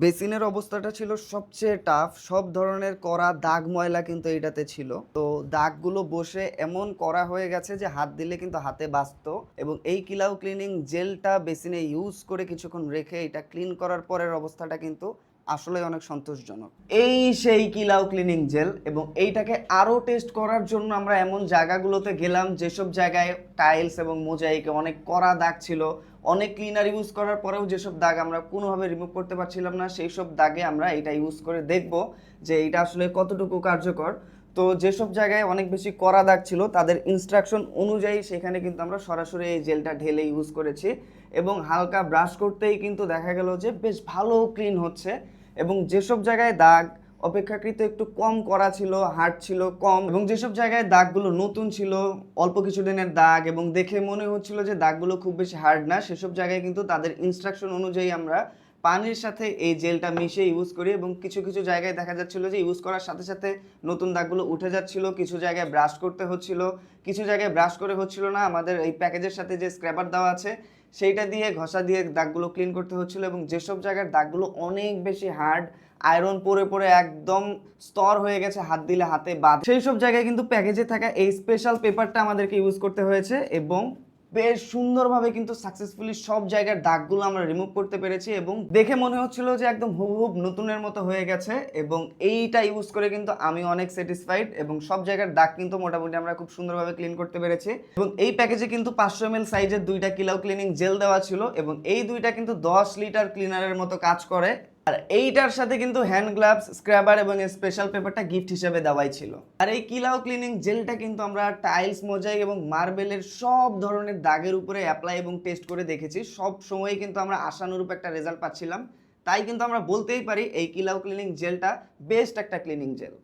বেসিনের অবস্থাটা ছিল সবচেয়ে টাফ। সব ধরনের কড়া দাগ ময়লা কিন্তু এইটাতে ছিল। তো দাগগুলো বসে এমন কড়া হয়ে গেছে যে হাত দিলে কিন্তু হাতে বাজতো। এবং এই কিলাউ ক্লিনিং জেলটা বেসিনে ইউজ করে কিছুক্ষণ রেখে এটা ক্লিন করার পরের অবস্থাটা কিন্তু আসলে অনেক সন্তোষজনক। এই সেই কিলাউ ক্লিনিং জেল, এবং এইটাকে আরো টেস্ট করার জন্য আমরা এমন জায়গাগুলোতে গেলাম যেসব জায়গায় টাইলস এবং মোজাইকে অনেক কড়া দাগ ছিল। অনেক ক্লিনার ইউজ করার পরেও যেসব দাগ আমরা কোনোভাবে রিমুভ করতে পারছিলাম না, সেই সব দাগে আমরা এটা ইউজ করে দেখব যে এটা আসলে কতটুকু কার্যকর। তো যেসব জায়গায় অনেক বেশি কড়া দাগ ছিল তাদের ইনস্ট্রাকশন অনুযায়ী সেখানে কিন্তু আমরা সরাসরি এই জেলটা ঢেলে ইউজ করেছি, এবং হালকা ব্রাশ করতেই কিন্তু দেখা গেল যে বেশ ভালো ক্লিন হচ্ছে। এবং যেসব জায়গায় দাগ অপেক্ষাকৃত একটু কম করা ছিল, হার্ড ছিল কম, এবং যেসব জায়গায় দাগগুলো নতুন ছিল, অল্প কিছুদিনের দাগ, এবং দেখে মনে হচ্ছিল যে দাগগুলো খুব বেশি হার্ড না, সেসব জায়গায় কিন্তু তাদের ইনস্ট্রাকশন অনুযায়ী আমরা পানির সাথে এই জেলটা মিশিয়ে ইউজ করি। এবং কিছু কিছু জায়গায় দেখা যাচ্ছিল যে ইউজ করার সাথে সাথে নতুন দাগগুলো উঠে যাচ্ছিল, কিছু জায়গায় ব্রাশ করতে হচ্ছিল, কিছু জায়গায় ব্রাশ করে হচ্ছিল না, আমাদের এই প্যাকেজের সাথে যে স্ক্র্যাবার দেওয়া আছে সেইটা দিয়ে ঘষা দিয়ে দাগগুলো ক্লিন করতে হচ্ছিল। এবং যেসব জায়গার দাগগুলো অনেক বেশি হার্ড, আয়রন পরে পরে একদম স্তর হয়ে গেছে, হাত দিলে হাতে বাদ, সেই সব জায়গায় কিন্তু প্যাকেজে থাকা এই স্পেশাল পেপারটা আমাদেরকে ইউজ করতে হয়েছে। এবং বেশ সুন্দরভাবে কিন্তু সাকসেসফুলি সব জায়গার দাগগুলো আমরা রিমুভ করতে পেরেছি, এবং দেখে মনে হচ্ছিল যে একদম হুবহুব নতুনের মতো হয়ে গেছে। এবং এইটা ইউজ করে কিন্তু আমি অনেক স্যাটিসফাইড, এবং সব জায়গার দাগ কিন্তু মোটামুটি আমরা খুব সুন্দরভাবে ক্লিন করতে পেরেছি। এবং এই প্যাকেজে কিন্তু 500 ml সাইজের দুইটা কিলাউ ক্লিনিং জেল দেওয়া ছিল, এবং এই দুইটা কিন্তু 10 লিটার ক্লিনারের মতো কাজ করে। আর এইটার সাথে কিন্তু হ্যান্ড গ্লাভস, স্ক্রাবার এবং স্পেশাল পেপারটা গিফট হিসেবে দেওয়াই ছিল। আর এই কিলাউ ক্লিনিং জেলটা কিন্তু আমরা টাইলস, মোজাইক এবং মার্বেলের সব ধরনের দাগের উপরে অ্যাপ্লাই এবং টেস্ট করে দেখেছি, সব সময় কিন্তু আমরা আশানুরূপ একটা রেজাল্ট পাচ্ছিলাম। তাই কিন্তু আমরা বলতেই পারি এই কিলাউ ক্লিনিং জেলটা বেস্ট একটা ক্লিনিং জেল।